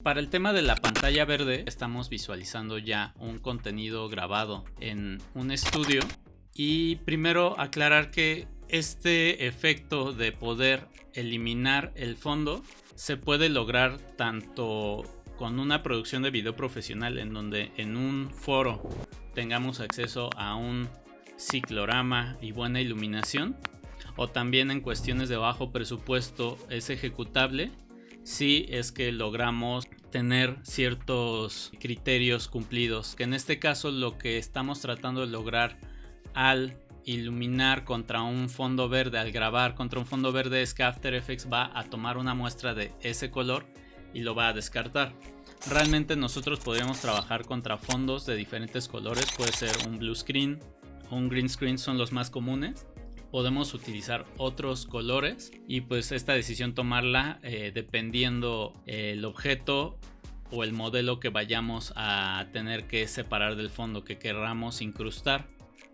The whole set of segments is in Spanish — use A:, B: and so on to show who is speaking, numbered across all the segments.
A: Para el tema de la pantalla verde, estamos visualizando ya un contenido grabado en un estudio. Y primero aclarar que este efecto de poder eliminar el fondo se puede lograr tanto con una producción de video profesional, en donde en un foro tengamos acceso a un ciclorama y buena iluminación, o también en cuestiones de bajo presupuesto es ejecutable si es que logramos tener ciertos criterios cumplidos, que en este caso lo que estamos tratando de lograr al iluminar contra un fondo verde, al grabar contra un fondo verde, es que After Effects va a tomar una muestra de ese color y lo va a descartar. Realmente nosotros podríamos trabajar contra fondos de diferentes colores, puede ser un blue screen o un green screen, son los más comunes. Podemos utilizar otros colores y pues esta decisión tomarla dependiendo el objeto o el modelo que vayamos a tener que separar del fondo, que querramos incrustar.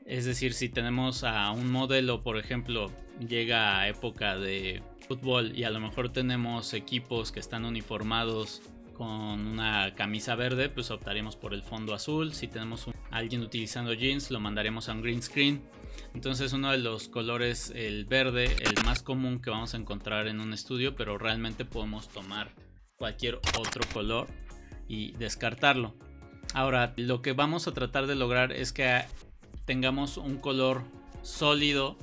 A: Es decir, si tenemos a un modelo, por ejemplo, llega a época de fútbol y a lo mejor tenemos equipos que están uniformados con una camisa verde, pues optaríamos por el fondo azul. Si tenemos a alguien utilizando jeans, lo mandaremos a un green screen. Entonces uno de los colores, el verde, el más común que vamos a encontrar en un estudio, pero realmente podemos tomar cualquier otro color y descartarlo. Ahora, lo que vamos a tratar de lograr es que tengamos un color sólido,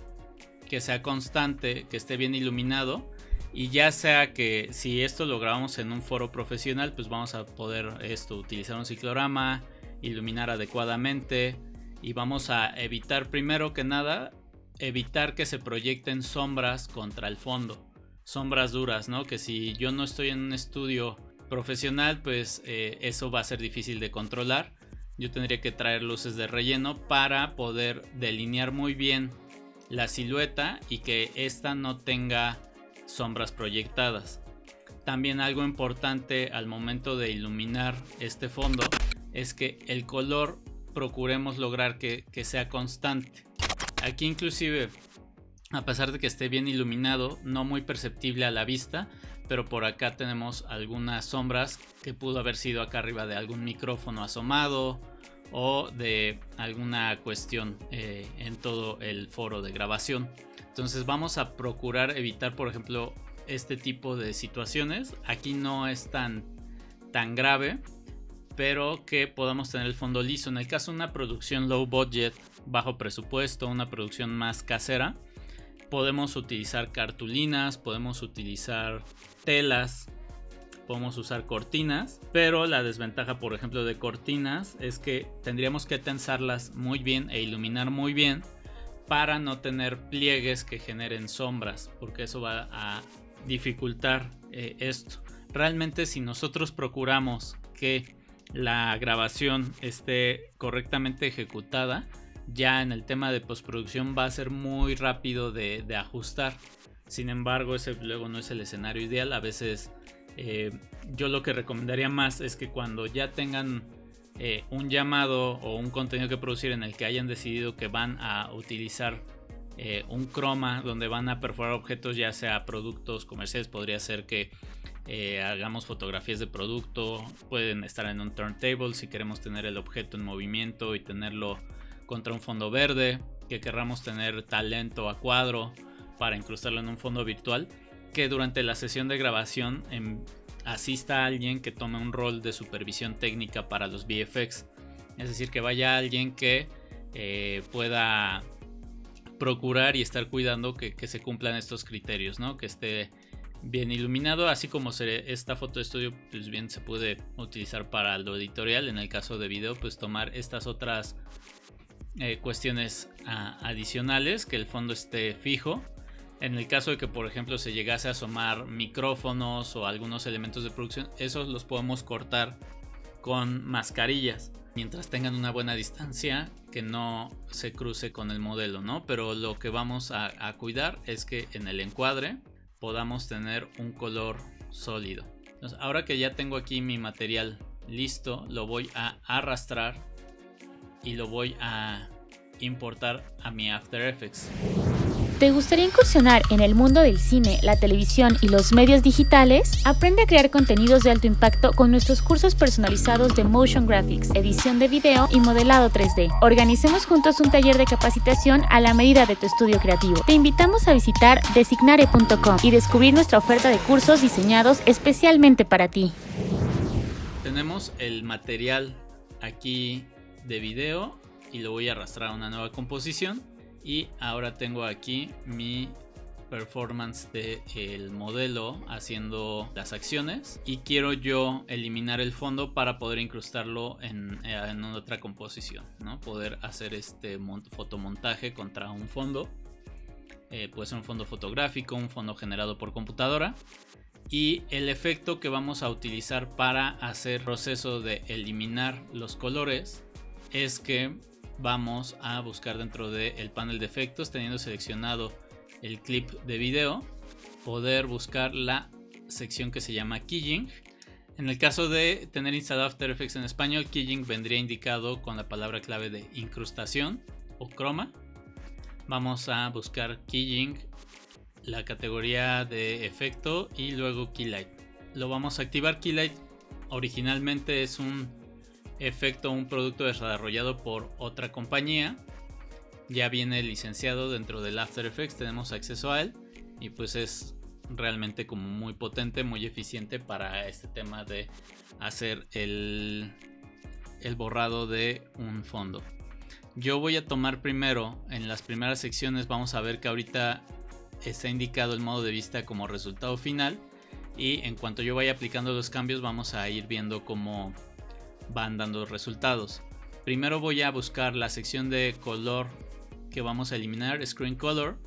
A: que sea constante, que esté bien iluminado, y ya sea que si esto lo grabamos en un foro profesional, pues vamos a poder utilizar un ciclorama, iluminar adecuadamente, y vamos a evitar, primero que nada, evitar que se proyecten sombras contra el fondo, sombras duras, ¿no? Que si yo no estoy en un estudio profesional, pues eso va a ser difícil de controlar. Yo tendría que traer luces de relleno para poder delinear muy bien la silueta y que esta no tenga sombras proyectadas. También algo importante al momento de iluminar este fondo es que el color procuremos lograr que sea constante. Aquí inclusive, a pesar de que esté bien iluminado, no muy perceptible a la vista, pero por acá tenemos algunas sombras que pudo haber sido acá arriba de algún micrófono asomado o de alguna cuestión en todo el foro de grabación. Entonces vamos a procurar evitar, por ejemplo, este tipo de situaciones. Aquí no es tan grave, pero que podamos tener el fondo liso. En el caso de una producción low budget, bajo presupuesto, una producción más casera, podemos utilizar cartulinas, podemos utilizar telas, podemos usar cortinas, pero la desventaja, por ejemplo, de cortinas es que tendríamos que tensarlas muy bien e iluminar muy bien para no tener pliegues que generen sombras, porque eso va a dificultar esto. Realmente, si nosotros procuramos que la grabación esté correctamente ejecutada, ya en el tema de postproducción va a ser muy rápido de ajustar. Sin embargo, ese luego no es el escenario ideal. A veces yo lo que recomendaría más es que cuando ya tengan un llamado o un contenido que producir en el que hayan decidido que van a utilizar un croma donde van a perforar objetos, ya sea productos comerciales, podría ser que hagamos fotografías de producto, pueden estar en un turntable si queremos tener el objeto en movimiento y tenerlo contra un fondo verde, que querramos tener talento a cuadro para incrustarlo en un fondo virtual, que durante la sesión de grabación asista a alguien que tome un rol de supervisión técnica para los VFX, es decir, que vaya alguien que pueda procurar y estar cuidando que se cumplan estos criterios, ¿no? Que esté bien iluminado, así como esta foto de estudio, pues bien se puede utilizar para lo editorial. En el caso de video, pues tomar estas otras cuestiones adicionales, que el fondo esté fijo. En el caso de que, por ejemplo, se llegase a asomar micrófonos o algunos elementos de producción, esos los podemos cortar con mascarillas mientras tengan una buena distancia, que no se cruce con el modelo, ¿no? Pero lo que vamos a cuidar es que en el encuadre podamos tener un color sólido. Entonces, ahora que ya tengo aquí mi material listo, lo voy a arrastrar y lo voy a importar a mi After Effects.
B: ¿Te gustaría incursionar en el mundo del cine, la televisión y los medios digitales? Aprende a crear contenidos de alto impacto con nuestros cursos personalizados de Motion Graphics, edición de video y modelado 3D. Organicemos juntos un taller de capacitación a la medida de tu estudio creativo. Te invitamos a visitar designare.com y descubrir nuestra oferta de cursos diseñados especialmente para ti.
A: Tenemos el material aquí de video y lo voy a arrastrar a una nueva composición. Y ahora tengo aquí mi performance del modelo haciendo las acciones y quiero yo eliminar el fondo para poder incrustarlo en otra composición, ¿no? Poder hacer este fotomontaje contra un fondo. Puede ser un fondo fotográfico, un fondo generado por computadora. Y el efecto que vamos a utilizar para hacer el proceso de eliminar los colores es que vamos a buscar dentro del panel de efectos, teniendo seleccionado el clip de video, poder buscar la sección que se llama Keying. En el caso de tener instalado After Effects en español, Keying vendría indicado con la palabra clave de incrustación o croma. Vamos a buscar Keying, la categoría de efecto y luego Keylight. Lo vamos a activar. Keylight originalmente es un producto desarrollado por otra compañía. Ya viene licenciado dentro del After Effects, tenemos acceso a él y pues es realmente como muy potente, muy eficiente para este tema de hacer el borrado de un fondo. Yo voy a tomar primero, en las primeras secciones vamos a ver que ahorita está indicado el modo de vista como resultado final y en cuanto yo vaya aplicando los cambios vamos a ir viendo cómo van dando resultados. Primero voy a buscar la sección de color que vamos a eliminar, Screen Color.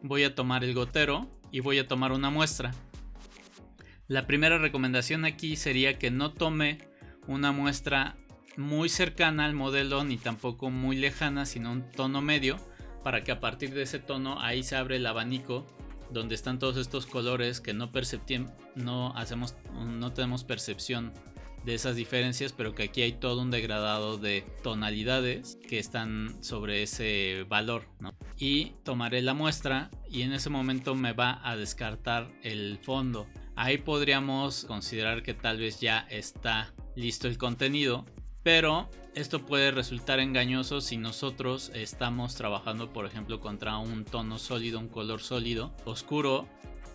A: Voy a tomar el gotero y voy a tomar una muestra. La primera recomendación aquí sería que no tome una muestra muy cercana al modelo ni tampoco muy lejana, sino un tono medio, para que a partir de ese tono ahí se abre el abanico donde están todos estos colores que no tenemos percepción de esas diferencias, pero que aquí hay todo un degradado de tonalidades que están sobre ese valor, ¿no? Y tomaré la muestra y en ese momento me va a descartar el fondo. Ahí podríamos considerar que tal vez ya está listo el contenido, pero esto puede resultar engañoso si nosotros estamos trabajando, por ejemplo, contra un tono sólido, un color sólido, oscuro,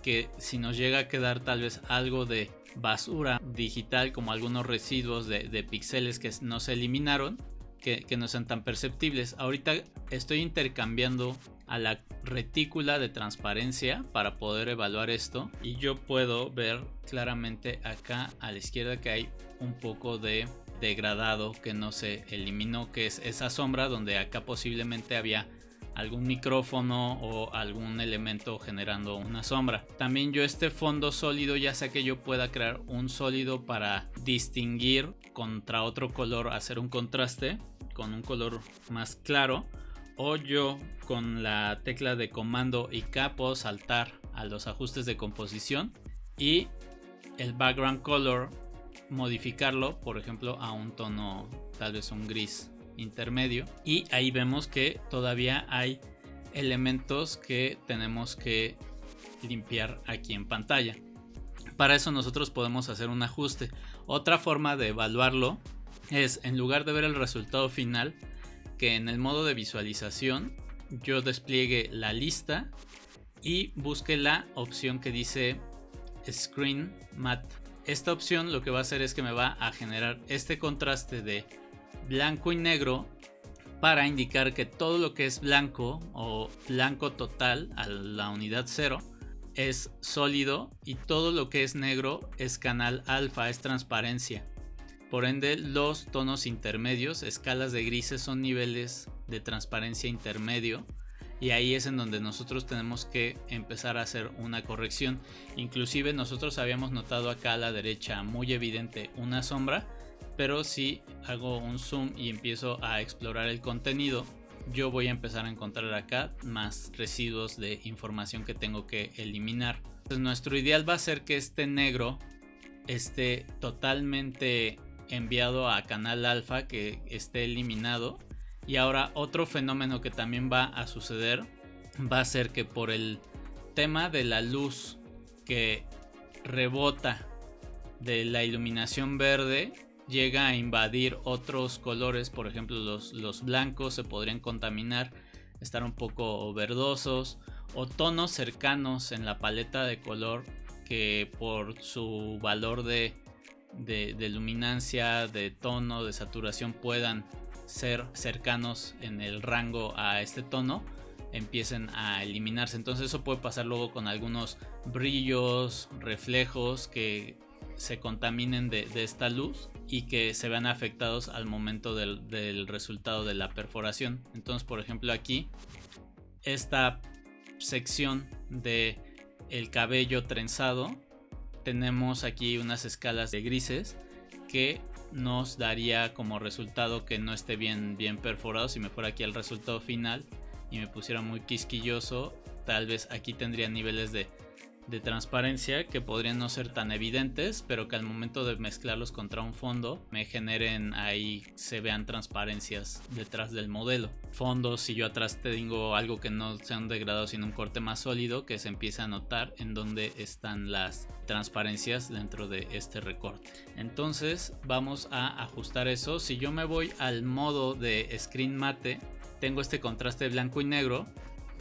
A: que si nos llega a quedar tal vez algo de basura digital, como algunos residuos de píxeles que no se eliminaron, que no sean tan perceptibles. Ahorita estoy intercambiando a la retícula de transparencia para poder evaluar esto y yo puedo ver claramente acá a la izquierda que hay un poco de degradado que no se eliminó, que es esa sombra donde acá posiblemente había algún micrófono o algún elemento generando una sombra. También yo este fondo sólido, ya sea que yo pueda crear un sólido para distinguir contra otro color, hacer un contraste con un color más claro, o yo con la tecla de comando y K puedo saltar a los ajustes de composición y el background color modificarlo, por ejemplo, a un tono, tal vez un gris intermedio, y ahí vemos que todavía hay elementos que tenemos que limpiar aquí en pantalla. Para eso nosotros podemos hacer un ajuste. Otra forma de evaluarlo es, en lugar de ver el resultado final, que en el modo de visualización yo despliegue la lista y busque la opción que dice Screen Matte. Esta opción lo que va a hacer es que me va a generar este contraste de blanco y negro para indicar que todo lo que es blanco o blanco total a la unidad 0 es sólido y todo lo que es negro es canal alfa, es transparencia. Por ende, los tonos intermedios, escalas de grises, son niveles de transparencia intermedio y ahí es en donde nosotros tenemos que empezar a hacer una corrección. Inclusive nosotros habíamos notado acá a la derecha muy evidente una sombra, pero si hago un zoom y empiezo a explorar el contenido, yo voy a empezar a encontrar acá más residuos de información que tengo que eliminar. Entonces nuestro ideal va a ser que este negro esté totalmente enviado a canal alfa, que esté eliminado. Y ahora otro fenómeno que también va a suceder va a ser que por el tema de la luz que rebota de la iluminación verde, llega a invadir otros colores. Por ejemplo, los blancos se podrían contaminar, estar un poco verdosos, o tonos cercanos en la paleta de color que por su valor de luminancia, de tono, de saturación puedan ser cercanos en el rango a este tono, empiecen a eliminarse. Entonces eso puede pasar luego con algunos brillos, reflejos que se contaminen de esta luz y que se vean afectados al momento del resultado de la perforación. Entonces, por ejemplo, aquí esta sección de el cabello trenzado, tenemos aquí unas escalas de grises que nos daría como resultado que no esté bien perforado. Si me fuera aquí al resultado final y me pusiera muy quisquilloso, tal vez aquí tendría niveles de transparencia que podrían no ser tan evidentes, pero que al momento de mezclarlos contra un fondo me generen ahí, se vean transparencias detrás del modelo. Fondos, si yo atrás te digo algo que no sea un degradado sino un corte más sólido, que se empiece a notar en dónde están las transparencias dentro de este recorte. Entonces vamos a ajustar eso. Si yo me voy al modo de screen mate, tengo este contraste blanco y negro.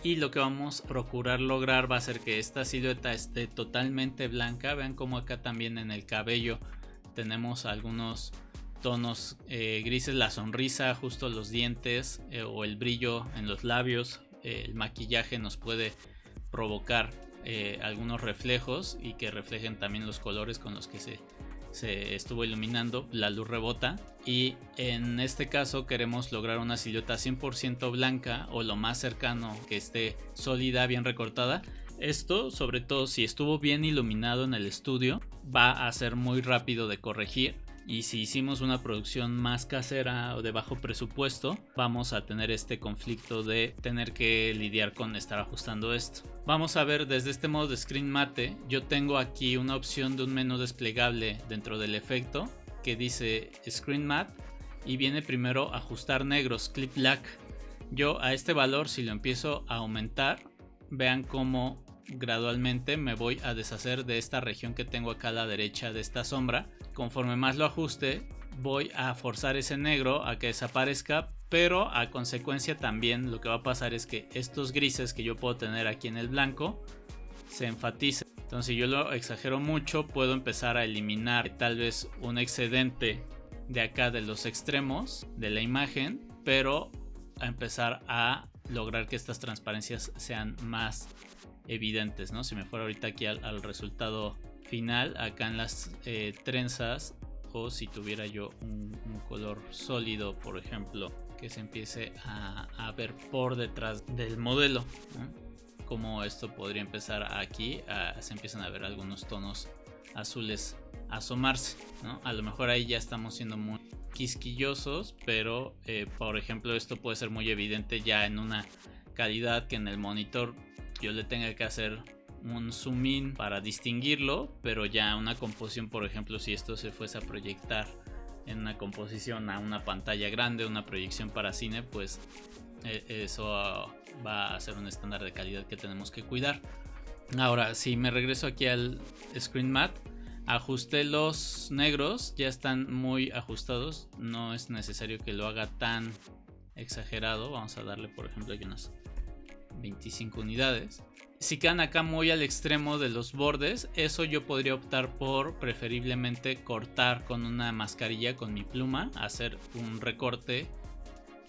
A: Y lo que vamos a procurar lograr va a ser que esta silueta esté totalmente blanca. Vean como acá también en el cabello tenemos algunos tonos grises, la sonrisa, justo los dientes o el brillo en los labios. El maquillaje nos puede provocar algunos reflejos y que reflejen también los colores con los que se estuvo iluminando. La luz rebota y en este caso queremos lograr una silueta 100% blanca o lo más cercano que esté sólida, bien recortada. Esto, sobre todo si estuvo bien iluminado en el estudio, va a ser muy rápido de corregir. Y si hicimos una producción más casera o de bajo presupuesto, vamos a tener este conflicto de tener que lidiar con estar ajustando esto. Vamos a ver desde este modo de screen mate. Yo tengo aquí una opción de un menú desplegable dentro del efecto que dice screen matte y viene primero ajustar negros, clip black. Yo a este valor, si lo empiezo a aumentar, vean cómo gradualmente me voy a deshacer de esta región que tengo acá a la derecha de esta sombra. Conforme más lo ajuste, voy a forzar ese negro a que desaparezca, pero a consecuencia también lo que va a pasar es que estos grises que yo puedo tener aquí en el blanco se enfaticen. Entonces, si yo lo exagero mucho, puedo empezar a eliminar tal vez un excedente de acá de los extremos de la imagen, pero a empezar a lograr que estas transparencias sean más evidentes, ¿no? Si me fuera ahorita aquí al resultado final, acá en las trenzas, o si tuviera yo un color sólido, por ejemplo, que se empiece a ver por detrás del modelo, ¿no? Como esto podría empezar aquí, se empiezan a ver algunos tonos azules asomarse, ¿no? A lo mejor ahí ya estamos siendo muy quisquillosos, pero por ejemplo esto puede ser muy evidente ya en una calidad que en el monitor yo le tenga que hacer un zoom in para distinguirlo, pero ya una composición, por ejemplo, si esto se fuese a proyectar en una composición a una pantalla grande, una proyección para cine, pues eso va a ser un estándar de calidad que tenemos que cuidar. Ahora, si me regreso aquí al screen matte, ajusté los negros, ya están muy ajustados, no es necesario que lo haga tan exagerado. Vamos a darle, por ejemplo, aquí unas 25 unidades. Si quedan acá muy al extremo de los bordes, eso yo podría optar por preferiblemente cortar con una mascarilla, con mi pluma, hacer un recorte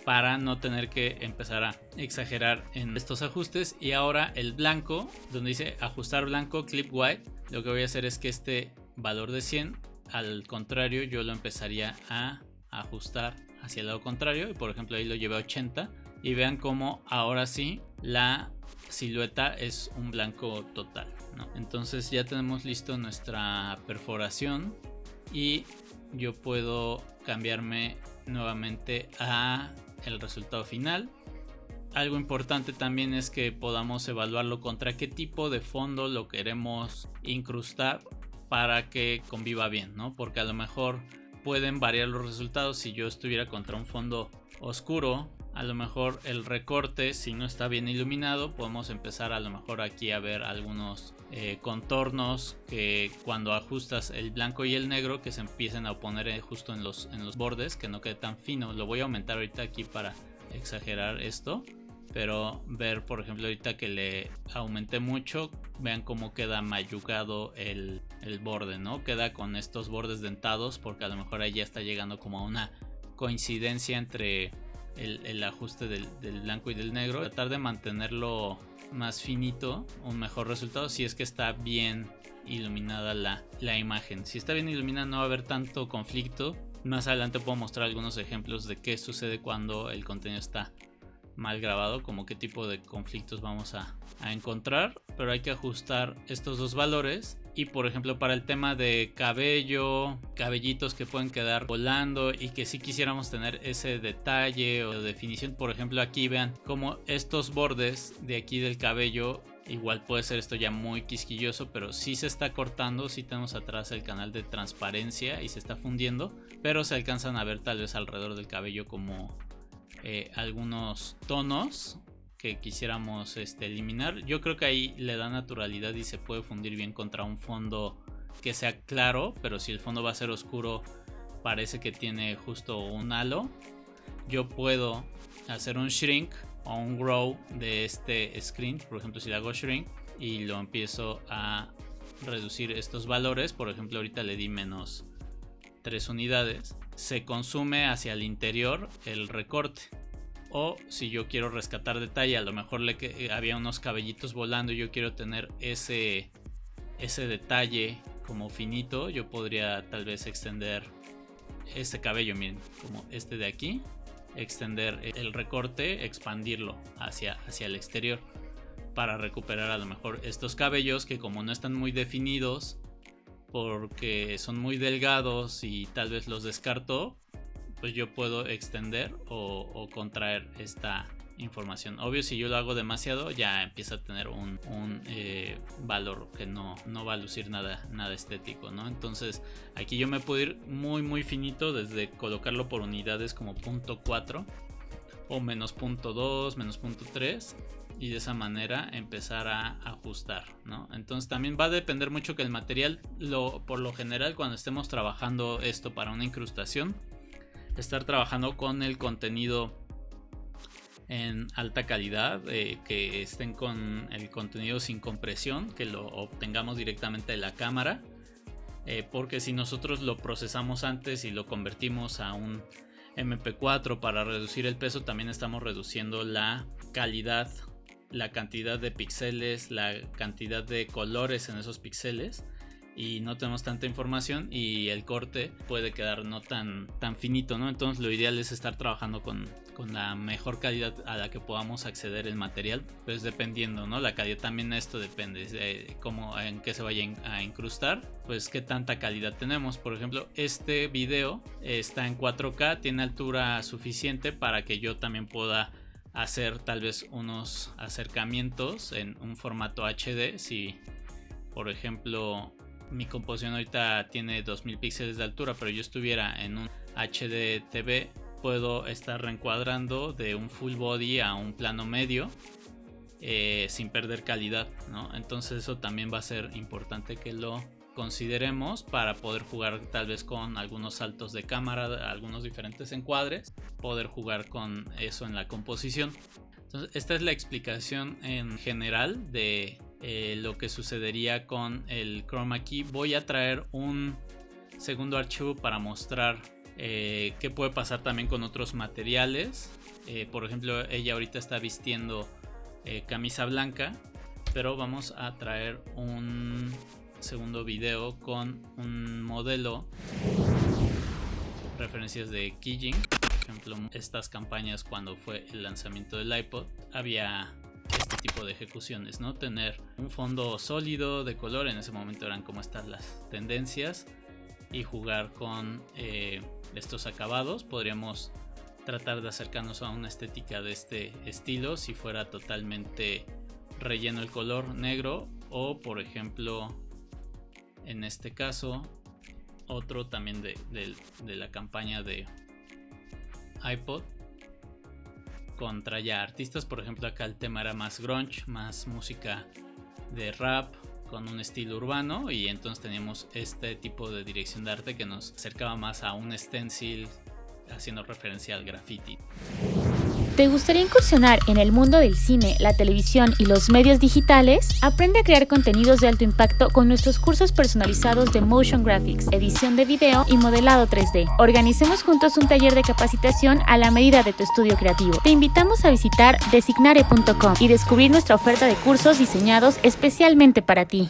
A: para no tener que empezar a exagerar en estos ajustes. Y ahora el blanco, donde dice ajustar blanco, clip white, lo que voy a hacer es que este valor de 100, al contrario, yo lo empezaría a ajustar hacia el lado contrario, y por ejemplo ahí lo llevé a 80, y vean cómo ahora sí la silueta es un blanco total, ¿no? Entonces ya tenemos listo nuestra perforación y yo puedo cambiarme nuevamente a el resultado final. Algo importante también es que podamos evaluarlo contra qué tipo de fondo lo queremos incrustar para que conviva bien, ¿no? Porque a lo mejor pueden variar los resultados. Si yo estuviera contra un fondo oscuro, a lo mejor el recorte, si no está bien iluminado, podemos empezar a lo mejor aquí a ver algunos contornos que cuando ajustas el blanco y el negro que se empiecen a poner justo en los bordes, que no quede tan fino. Lo voy a aumentar ahorita aquí para exagerar esto, pero ver por ejemplo ahorita que le aumenté mucho, vean cómo queda mayugado el borde, ¿no? Queda con estos bordes dentados porque a lo mejor ahí ya está llegando como a una coincidencia entre el ajuste del blanco y del negro. Tratar de mantenerlo más finito, un mejor resultado si es que está bien iluminada la imagen. Si está bien iluminada no va a haber tanto conflicto. Más adelante puedo mostrar algunos ejemplos de qué sucede cuando el contenido está mal grabado, como qué tipo de conflictos vamos a encontrar, pero hay que ajustar estos dos valores. Y por ejemplo para el tema de cabellitos que pueden quedar volando y que si quisiéramos tener ese detalle o definición, por ejemplo aquí vean como estos bordes de aquí del cabello, igual puede ser esto ya muy quisquilloso, pero sí se está cortando, sí tenemos atrás el canal de transparencia y se está fundiendo, pero se alcanzan a ver tal vez alrededor del cabello como algunos tonos que quisiéramos eliminar. Yo creo que ahí le da naturalidad y se puede fundir bien contra un fondo que sea claro, pero si el fondo va a ser oscuro parece que tiene justo un halo. Yo puedo hacer un shrink o un grow de este screen, por ejemplo si le hago shrink y lo empiezo a reducir estos valores, por ejemplo ahorita le di menos 3 unidades, se consume hacia el interior el recorte. O si yo quiero rescatar detalle, a lo mejor había unos cabellitos volando y yo quiero tener ese detalle como finito, yo podría tal vez extender este cabello, miren, como este de aquí, extender el recorte, expandirlo hacia el exterior para recuperar a lo mejor estos cabellos que como no están muy definidos porque son muy delgados y tal vez los descarto, pues yo puedo extender o contraer esta información. Obvio si yo lo hago demasiado ya empieza a tener un valor que no va a lucir nada estético, ¿no? Entonces aquí yo me puedo ir muy finito desde colocarlo por unidades como 0.4 o menos 0.2, menos 0.3 y de esa manera empezar a ajustar, ¿no? Entonces también va a depender mucho que el material, por lo general cuando estemos trabajando esto para una incrustación, estar trabajando con el contenido en alta calidad, que estén con el contenido sin compresión, que lo obtengamos directamente de la cámara, porque si nosotros lo procesamos antes y lo convertimos a un MP4 para reducir el peso, también estamos reduciendo la calidad, la cantidad de píxeles, la cantidad de colores en esos píxeles y no tenemos tanta información y el corte puede quedar no tan finito, ¿no? Entonces lo ideal es estar trabajando con la mejor calidad a la que podamos acceder el material, pues dependiendo, ¿no? La calidad también, esto depende de cómo, en qué se vaya a incrustar, pues qué tanta calidad tenemos. Por ejemplo, este video está en 4K, tiene altura suficiente para que yo también pueda hacer tal vez unos acercamientos en un formato HD. Si por ejemplo mi composición ahorita tiene 2000 píxeles de altura, pero yo estuviera en un HD TV, puedo estar reencuadrando de un full body a un plano medio sin perder calidad, ¿no? Entonces eso también va a ser importante que lo consideremos para poder jugar tal vez con algunos saltos de cámara, algunos diferentes encuadres, poder jugar con eso en la composición. Entonces esta es la explicación en general de lo que sucedería con el chroma key. Voy a traer un segundo archivo para mostrar qué puede pasar también con otros materiales. Por ejemplo, ella ahorita está vistiendo camisa blanca, pero vamos a traer un segundo video con un modelo, referencias de Kijing. Por ejemplo, estas campañas cuando fue el lanzamiento del iPod había este tipo de ejecuciones, ¿no? Tener un fondo sólido de color, en ese momento eran como estas las tendencias, y jugar con estos acabados. Podríamos tratar de acercarnos a una estética de este estilo si fuera totalmente relleno el color negro, o por ejemplo en este caso otro también de la campaña de iPod, contra ya artistas. Por ejemplo, acá el tema era más grunge, más música de rap con un estilo urbano, y entonces teníamos este tipo de dirección de arte que nos acercaba más a un stencil haciendo referencia al graffiti.
B: ¿Te gustaría incursionar en el mundo del cine, la televisión y los medios digitales? Aprende a crear contenidos de alto impacto con nuestros cursos personalizados de Motion Graphics, edición de video y modelado 3D. Organicemos juntos un taller de capacitación a la medida de tu estudio creativo. Te invitamos a visitar designare.com y descubrir nuestra oferta de cursos diseñados especialmente para ti.